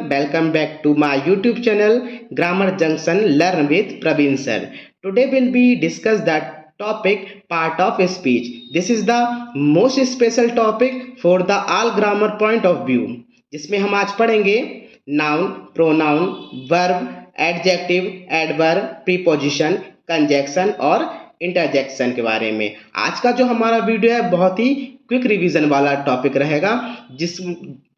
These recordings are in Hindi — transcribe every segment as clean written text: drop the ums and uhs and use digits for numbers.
welcome back to my YouTube channel Grammar Junction Learn with Praveen sir. Today we'll be discuss that topic part of speech. This is the most special topic for the all grammar point of view, जिसमें हम आज पढ़ेंगे noun, pronoun, verb, adjective, adverb, preposition, conjunction और इंटरजेक्शन के बारे में। आज का जो हमारा वीडियो है बहुत ही क्विक रिवीजन वाला टॉपिक रहेगा, जिस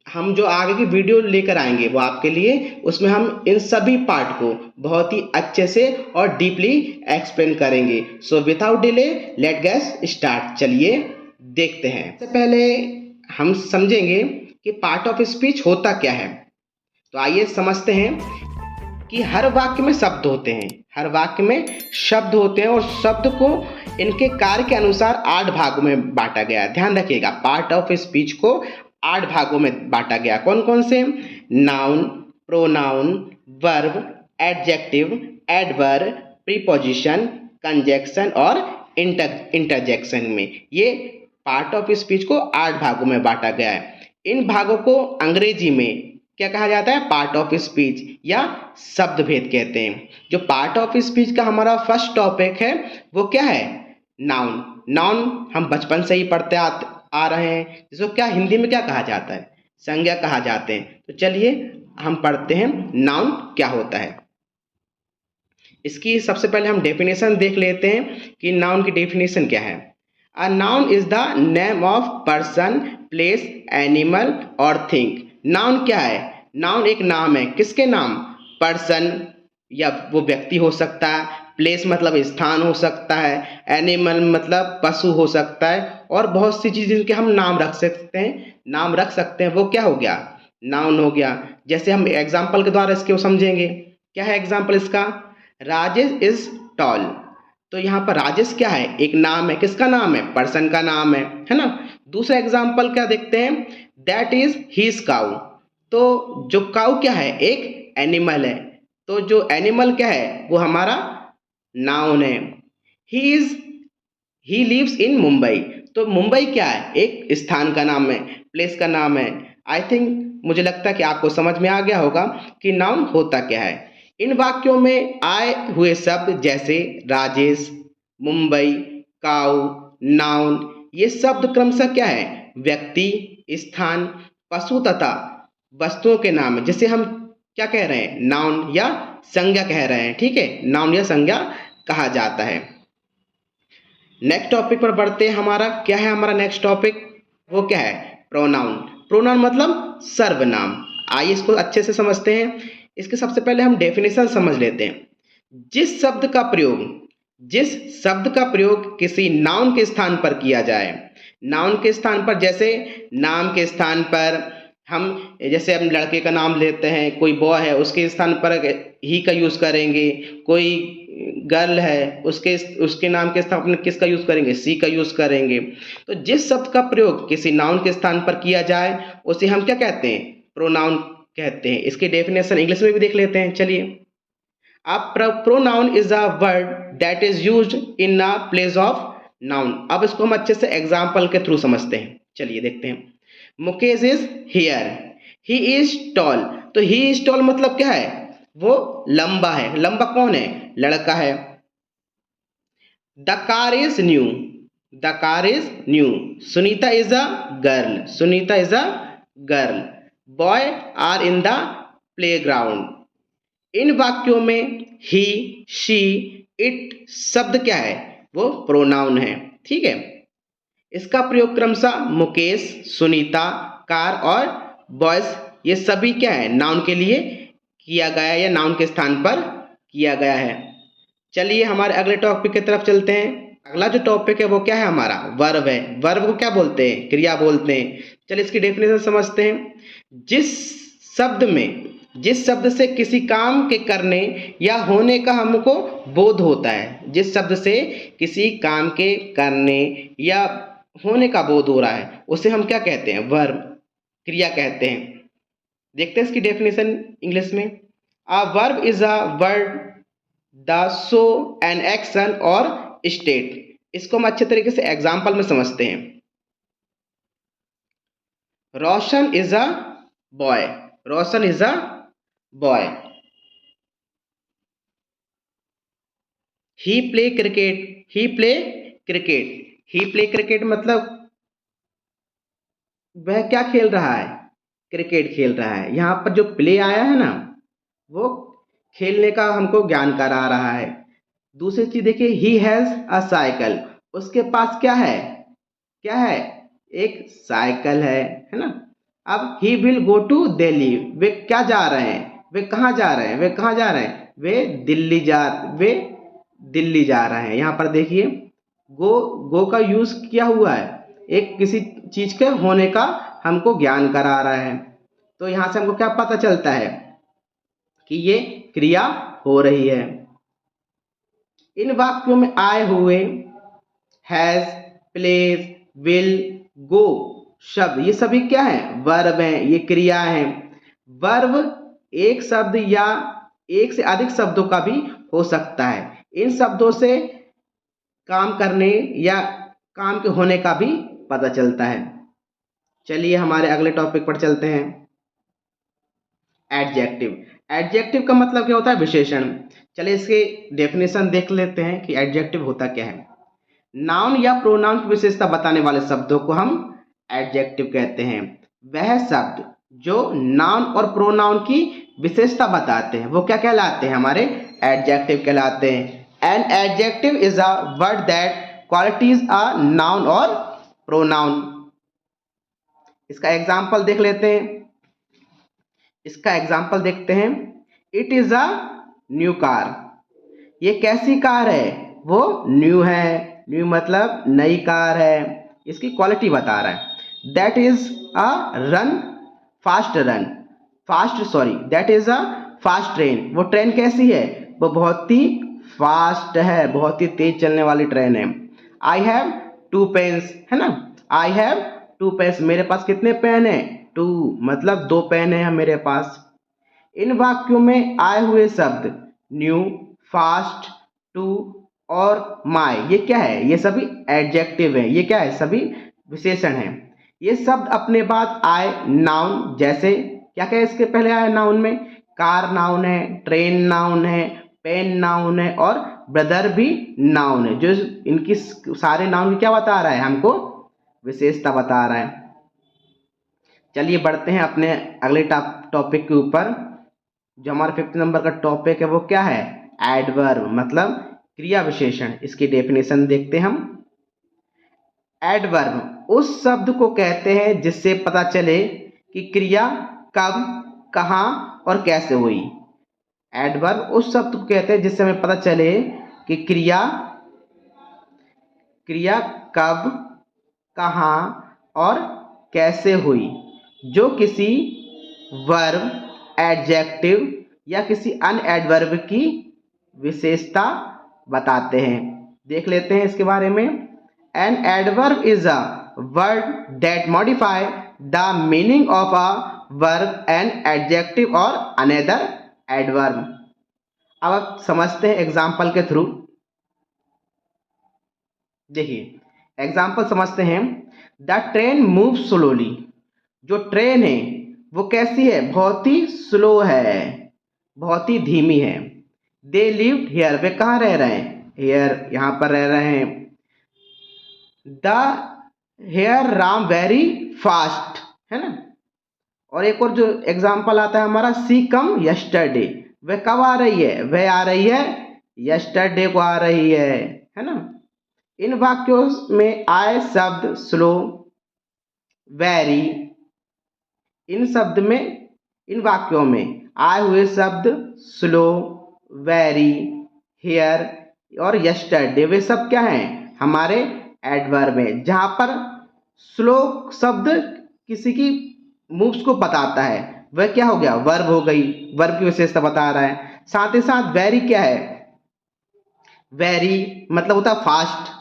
हम जो आगे की वीडियो लेकर आएंगे वो आपके लिए, उसमें हम इन सभी पार्ट को बहुत ही अच्छे से और डीपली एक्सप्लेन करेंगे। So without delay let get start. चलिए देखते हैं। सबसे पहले हम समझेंगे कि पार्ट ऑफ स्पीच होता क्या है। तो आइए समझते हैं कि हर वाक्य में शब्द होते हैं, हर वाक्य में शब्द होते हैं और शब्द को इनके कार्य के अनुसार 8 भागों में बांटा गया है। ध्यान रखिएगा, पार्ट ऑफ स्पीच को 8 भागों में बांटा गया। कौन कौन से? Noun, pronoun, verb, adjective, adverb, preposition, conjunction और इंटरजेक्शन में ये पार्ट ऑफ स्पीच को 8 भागों में बांटा गया है। इन भागों को अंग्रेजी में क्या कहा जाता है? पार्ट ऑफ स्पीच या शब्द भेद कहते हैं। जो पार्ट ऑफ स्पीच का हमारा फर्स्ट टॉपिक है वो क्या है? नाउन। नाउन हम बचपन से ही पढ़ते आ रहे हैं, जिसको क्या हिंदी में क्या कहा जाता है? संज्ञा कहा जाते हैं। तो चलिए हम पढ़ते हैं नाउन क्या होता है। इसकी सबसे पहले हम डेफिनेशन देख लेते हैं कि नाउन की डेफिनेशन क्या है। A noun is the name of person, place, animal और थिंग। नाउन क्या है? नाउन एक नाम है। किसके नाम? पर्सन या वो व्यक्ति हो सकता है, प्लेस मतलब स्थान हो सकता है, एनिमल मतलब पशु हो सकता है और बहुत सी चीज़ जिनके हम नाम रख सकते हैं वो क्या हो गया? नाउन हो गया। जैसे हम एग्जाम्पल के द्वारा इसके समझेंगे। क्या है एग्जाम्पल इसका? Rajesh is tall. तो यहाँ पर राजेश क्या है? एक नाम है। किसका नाम है? पर्सन का नाम है ना। दूसरा एग्जाम्पल क्या देखते हैं? That is his cow. तो जो काउ क्या है? एक एनिमल है। तो जो एनिमल क्या है? वो हमारा नाउन है। He lives in Mumbai. तो मुंबई क्या है? एक स्थान का नाम है, प्लेस का नाम है। आई थिंक मुझे लगता है कि आपको समझ में आ गया होगा कि नाउन होता क्या है। इन वाक्यों में आए हुए शब्द जैसे राजेश, मुंबई, काउ, नाउन, ये शब्द क्रमशः क्या है? व्यक्ति, स्थान, पशु तथा वस्तुओं के नाम है, जिसे हम क्या कह रहे हैं? नाउन या संज्ञा कह रहे हैं। ठीक है, नाउन या संज्ञा कहा जाता है। नेक्स्ट टॉपिक पर बढ़ते हैं। हमारा क्या है? हमारा नेक्स्ट टॉपिक वो क्या है? प्रोनाउन। प्रोनाउन मतलब सर्वनाम। आइए इसको अच्छे से समझते हैं। इसके सबसे पहले हम डेफिनेशन समझ लेते हैं। जिस शब्द का प्रयोग किसी नाउन के स्थान पर किया जाए। नाउन के स्थान पर, जैसे नाम के स्थान पर जैसे हम लड़के का नाम लेते हैं, कोई बॉय है उसके स्थान पर ही का यूज़ करेंगे, कोई गर्ल है उसके नाम के स्थान पर किसका यूज़ करेंगे? सी का यूज़ करेंगे। तो जिस शब्द का प्रयोग किसी नाउन के स्थान पर किया जाए उसे हम क्या कहते हैं? प्रोनाउन कहते हैं। इसकी डेफिनेशन इंग्लिश में भी देख लेते हैं। चलिए, अब pronoun is a word that is used in a place of noun. अब इसको हम अच्छे से एग्जाम्पल के थ्रू समझते हैं। चलिए देखते हैं। Mukesh is here, he is tall. तो ही इज टॉल मतलब क्या है? वो लंबा है। लंबा कौन है? लड़का है। The car is new, the car is new. Sunita is a girl, Sunita is a girl. Boy are in the playground. इन वाक्यों में ही, शी, इट शब्द क्या है? वो प्रोनाउन है। ठीक है, इसका प्रयोग क्रमशः मुकेश, सुनीता, कार और बॉयज, ये सभी क्या है? नाउन के लिए किया गया है या नाउन के स्थान पर किया गया है। चलिए हमारे अगले टॉपिक की तरफ चलते हैं। अगला जो टॉपिक है वो क्या है? हमारा वर्ब है। वर्ब को क्या बोलते हैं? क्रिया बोलते हैं। चलिए इसकी डेफिनेशन समझते हैं। जिस शब्द से किसी काम के करने या होने का हमको बोध होता है, जिस शब्द से किसी काम के करने या होने का बोध हो रहा है उसे हम क्या कहते हैं? वर्ब, क्रिया कहते हैं। देखते हैं इसकी डेफिनेशन इंग्लिश में। A verb is a word the show an action और स्टेट। इसको हम अच्छे तरीके से एग्जाम्पल में समझते हैं। Roshan is a boy, Roshan is a boy. He play cricket, he play cricket, he play cricket मतलब वह क्या खेल रहा है, क्रिकेट खेल रहा है। यहाँ पर जो प्ले आया है ना, वो खेलने का हमको ज्ञान करा रहा है। दूसरी चीज देखिए, ही हैज अ साइकिल, उसके पास क्या है, क्या है, एक साइकिल है ना। अब he will go to Delhi, वे क्या जा रहे हैं, वे कहाँ जा रहे हैं, वे कहाँ जा रहे हैं, वे दिल्ली जा रहे हैं। यहाँ पर देखिए गो का यूज किया हुआ है, एक किसी चीज के होने का हमको ज्ञान करा रहा है। तो यहाँ से हमको क्या पता चलता है कि ये क्रिया हो रही है। इन वाक्यों में आए हुए हैज, प्लेज, विल, गो शब्द ये सभी क्या है, वर्ब हैं, ये क्रिया है। वर्ब एक शब्द या एक से अधिक शब्दों का भी हो सकता है। इन शब्दों से काम करने या काम के होने का भी पता चलता है। चलिए हमारे अगले टॉपिक पर चलते हैं। एडजेक्टिव, एडजेक्टिव का मतलब क्या होता है, विशेषण। चलिए इसके डेफिनेशन देख लेते हैं कि एडजेक्टिव होता क्या है। नाउन या प्रोनाउन की विशेषता बताने वाले शब्दों को हम एडजेक्टिव कहते हैं। वह शब्द जो नाउन और प्रोनाउन की विशेषता बताते हैं वो क्या कहलाते हैं, हमारे एडजेक्टिव कहलाते हैं। An adjective is a word that qualities a noun और प्रोनाउन। इसका एग्जाम्पल देख लेते हैं, इसका एग्जाम्पल देखते हैं। It is a new car, ये कैसी कार है, वो न्यू है, न्यू मतलब नई कार है, इसकी क्वालिटी बता रहा है। That is a run fast run, fast sorry that is a fast train, वो ट्रेन कैसी है, वो बहुत ही फास्ट है, बहुत ही तेज चलने वाली ट्रेन है। आई हैव टू पेन्स, है ना, आई हैव टू पेन्स, मेरे पास कितने पेन है, टू मतलब दो पेन है मेरे पास। इन वाक्यों में आए हुए शब्द न्यू, फास्ट, टू और माय ये क्या है, ये सभी एडजेक्टिव है, ये क्या है, सभी विशेषण हैं। ये शब्द अपने बाद आए नाउन, जैसे क्या क्या इसके पहले आए नाउन में, कार नाउन है, ट्रेन नाउन है, पेन नाउन है और ब्रदर भी नाउन है। जो इनकी सारे नाउन क्या बता रहा है, हमको विशेषता बता रहा है। चलिए बढ़ते हैं अपने अगले टॉपिक के ऊपर। जो हमारा 5 नंबर का टॉपिक है वो क्या है, एडवर्ब मतलब क्रिया विशेषण। इसकी डेफिनेशन देखते हैं हम। एडवर्ब उस शब्द को कहते हैं जिससे पता चले कि क्रिया कब, कहाँ और कैसे हुई। एडवर्ब उस शब्द को कहते हैं जिससे हमें पता चले कि क्रिया कब, कहाँ और कैसे हुई, जो किसी वर्ब, एडजेक्टिव या किसी अन्य एडवर्ब की विशेषता बताते हैं। देख लेते हैं इसके बारे में। An adverb is a word that modify the meaning of a verb, an adjective और अनदर एडवर्ब। अब आप समझते हैं एग्जाम्पल के थ्रू। देखिए एग्जाम्पल समझते हैं। द ट्रेन मूव स्लोली, जो ट्रेन है वो कैसी है, बहुत ही स्लो है, बहुत ही धीमी है। दे लिव्ड हियर, वे कहाँ रह रहे हैं, हियर यहाँ पर रह रहे हैं। The hare ran very fast, है ना। और एक और जो एग्जाम्पल आता है हमारा, सी कम यस्टरडे, वह कब आ रही है, वह आ रही है यस्टरडे को आ रही है ना। इन वाक्यों में आए शब्द स्लो, वेरी, इन वाक्यों में आए हुए शब्द स्लो, वेरी, हियर और यस्टरडे वे सब क्या हैं, हमारे एडवर्ब हैं। जहां पर स्लो शब्द किसी की मूव्स को बताता है, वह क्या हो गया, वर्ब हो गई, वर्ब की विशेषता बता रहा है। साथ ही साथ वेरी क्या है, वेरी मतलब होता है फास्ट,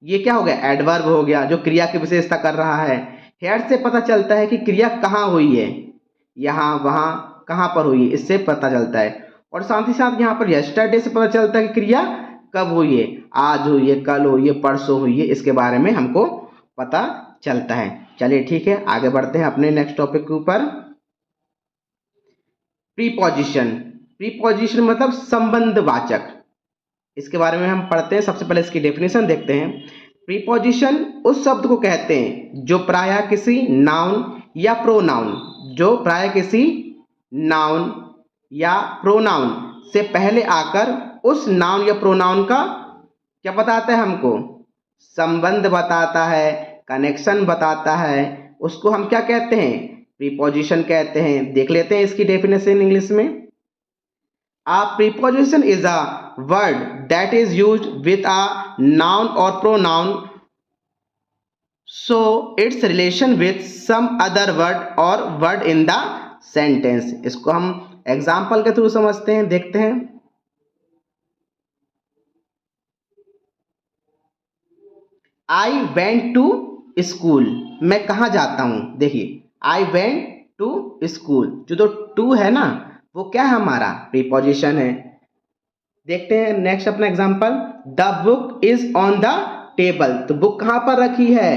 ये क्या हो गया, एडवर्ब हो गया जो क्रिया की विशेषता कर रहा है। हेयर से पता चलता है कि क्रिया कहाँ हुई है, यहाँ वहाँ कहाँ पर हुई है, इससे पता चलता है। और साथ ही साथ यहाँ पर यस्टरडे से पता चलता है कि क्रिया कब हुई है, आज हुई है, कल हुई है, परसों हुई है, इसके बारे में हमको पता चलता है। चलिए ठीक है, आगे बढ़ते हैं अपने नेक्स्ट टॉपिक के ऊपर। प्रीपोजिशन, प्रीपोजिशन मतलब संबंधवाचक। इसके बारे में हम पढ़ते हैं। सबसे पहले इसकी डेफिनेशन देखते हैं। प्रीपोजिशन उस शब्द को कहते हैं जो प्रायः किसी नाउन या प्रोनाउन, जो प्रायः किसी नाउन या प्रोनाउन से पहले आकर उस नाउन या प्रोनाउन का क्या बताता है, हमको संबंध बताता है, कनेक्शन बताता है, उसको हम क्या कहते हैं, प्रीपोजिशन कहते हैं। देख लेते हैं इसकी डेफिनेशन इंग्लिश में। A preposition is a word that is used with a noun or pronoun so its relation with some other word or word in the sentence। इसको हम एग्जाम्पल के थ्रू समझते हैं, देखते हैं। I went to school, मैं कहाँ जाता हूँ। देखिए I went to school, जो टू है ना वो क्या है, हमारा प्रीपोजिशन है। देखते हैं नेक्स्ट अपना example. The book is on the table, तो बुक कहाँ पर रखी है,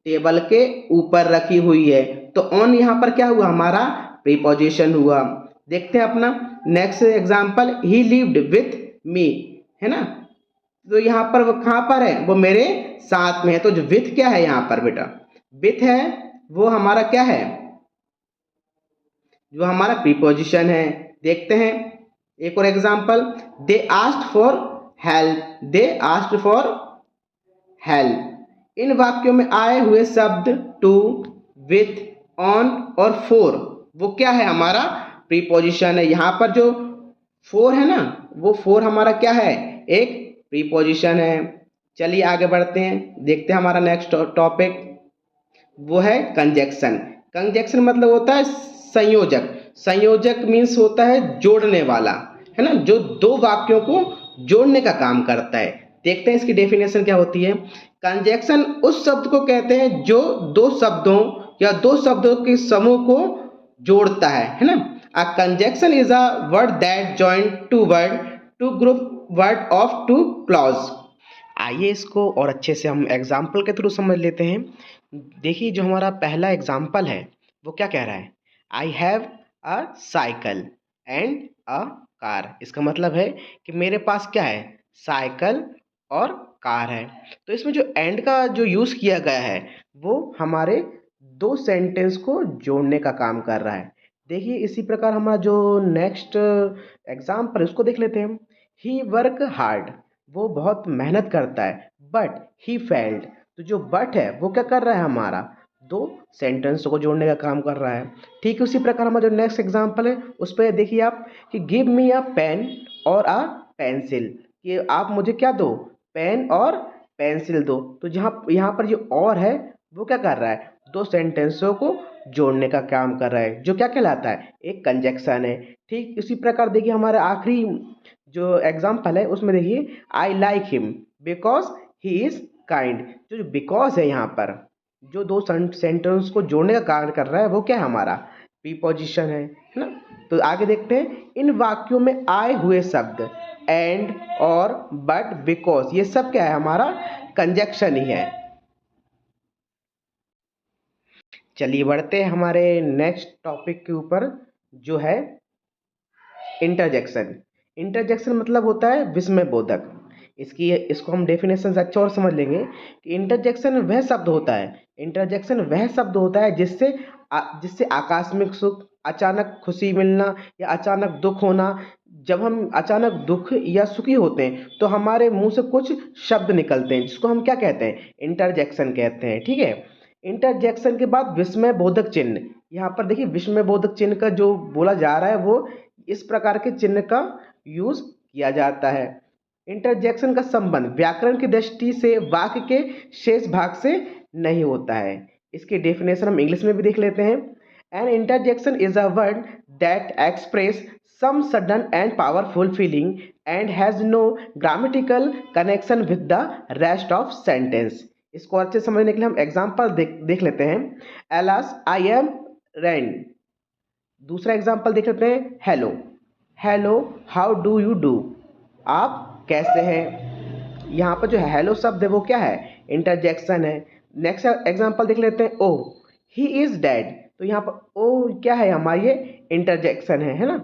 टेबल के ऊपर रखी हुई है। तो ऑन यहाँ पर क्या हुआ, हमारा प्रीपोजिशन हुआ। देखते हैं अपना next example. He lived with me, है ना, तो यहाँ पर वो कहाँ पर है, वो मेरे साथ में है। तो जो विथ क्या है यहाँ पर बेटा, विथ है वो हमारा क्या है, जो हमारा प्रीपोजिशन है। देखते हैं एक और example. They asked for help, they asked for help. इन वाक्यों में आए हुए शब्द टू, विथ, ऑन और फॉर वो क्या है, हमारा प्रीपोजिशन है। यहाँ पर जो फॉर है ना, वो फॉर हमारा क्या है, एक प्रीपोजिशन है। चलिए आगे बढ़ते हैं, देखते हैं हमारा नेक्स्ट टॉपिक, वो है कंजक्शन। कंजक्शन मतलब होता है संयोजक। संयोजक मीन्स होता है जोड़ने वाला, है ना, जो दो वाक्यों को जोड़ने का काम करता है। देखते हैं इसकी डेफिनेशन क्या होती है। कंजक्शन उस शब्द को कहते हैं जो दो शब्दों या दो शब्दों के समूह को जोड़ता है ना। A conjunction is a word that join two word, two group word of two clause. आइए इसको और अच्छे से हम एग्जाम्पल के थ्रू समझ लेते हैं। देखिए जो हमारा पहला एग्जाम्पल है वो क्या कह रहा है, I have a cycle and a car. इसका मतलब है कि मेरे पास क्या है, साइकिल और कार है। तो इसमें जो एंड का जो यूज़ किया गया है वो हमारे दो सेंटेंस को जोड़ने का काम कर रहा है। देखिए इसी प्रकार हमारा जो नेक्स्ट एग्जाम्पल उसको देख लेते हैं। ही वर्क हार्ड, वो बहुत मेहनत करता है, बट ही फेल्ड। तो जो बट है वो क्या कर रहा है, हमारा दो सेंटेंस को जोड़ने का काम कर रहा है। ठीक उसी प्रकार हमारा जो नेक्स्ट एग्जांपल है उस पर देखिए आप कि गिव मी अ पेन और अ पेंसिल, कि आप मुझे क्या दो, पेन और पेंसिल दो। तो जहाँ यहाँ पर जो और है वो क्या कर रहा है, दो सेंटेंसों को जोड़ने का काम कर रहा है, जो क्या कहलाता है, एक कंजक्शन है। ठीक इसी प्रकार देखिए हमारा आखिरी जो एग्जाम्पल है उसमें देखिए I like him because he is kind. जो बिकॉज है यहाँ पर जो दो सेंटेंस को जोड़ने का कार्य कर रहा है वो क्या है, हमारा प्रीपोजिशन है ना। तो आगे देखते हैं। इन वाक्यों में आए हुए शब्द एंड और बट बिकॉज ये सब क्या है, हमारा कंजक्शन ही है। चलिए बढ़ते हैं हमारे नेक्स्ट टॉपिक के ऊपर जो है इंटरजेक्शन। इंटरजेक्शन मतलब होता है विस्मय बोधक। इसको हम डेफिनेशन से अच्छा और समझ लेंगे कि इंटरजेक्शन वह शब्द होता है, इंटरजेक्शन वह शब्द होता है जिससे आकस्मिक सुख, अचानक खुशी मिलना या अचानक दुख होना। जब हम अचानक दुख या सुखी होते हैं तो हमारे मुंह से कुछ शब्द निकलते हैं जिसको हम क्या कहते हैं, इंटरजेक्शन कहते हैं। ठीक है, इंटरजेक्शन के बाद विस्मय बोधक चिन्ह। यहाँ पर देखिए विस्मय बोधक चिन्ह का जो बोला जा रहा है वो इस प्रकार के चिन्ह का यूज किया जाता है। इंटरजेक्शन का संबंध व्याकरण की दृष्टि से वाक्य के शेष भाग से नहीं होता है। इसकी डेफिनेशन हम इंग्लिश में भी देख लेते हैं। An interjection is a word that express some sudden and powerful feeling and has no grammatical connection with the rest of sentence. इसको अच्छे समझने के लिए हम एग्जाम्पल देख लेते हैं। Alas I am rain. दूसरा एग्जाम्पल देख लेते हैं। Hello, hello how do you do, आप कैसे हैं। यहाँ पर जो हेलो शब्द है वो क्या है, इंटरजेक्शन है। नेक्स्ट एग्जाम्पल देख लेते हैं। ओह ही इज डेड, तो यहाँ पर ओ क्या है हमारा, ये इंटरजेक्शन है ना।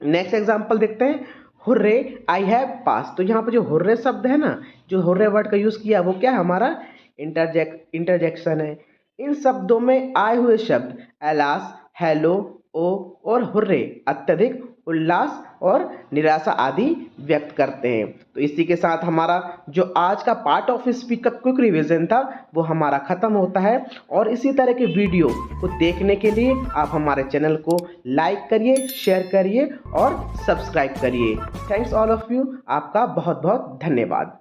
नेक्स्ट एग्जांपल देखते हैं, हुर्रे आई हैव पास। तो यहाँ पर जो हुर्रे शब्द है ना, जो हुर्रे वर्ड का यूज किया वो क्या है हमारा, इंटरजेक्शन है। इन शब्दों में आए हुए शब्द एलास, हेलो, ओ और हुर्रे अत्यधिक उल्लास और निराशा आदि व्यक्त करते हैं। तो इसी के साथ हमारा जो आज का पार्ट ऑफ स्पीच का क्विक रिवीजन था वो हमारा खत्म होता है। और इसी तरह के वीडियो को देखने के लिए आप हमारे चैनल को लाइक करिए, शेयर करिए और सब्सक्राइब करिए। थैंक्स ऑल ऑफ यू, आपका बहुत बहुत धन्यवाद।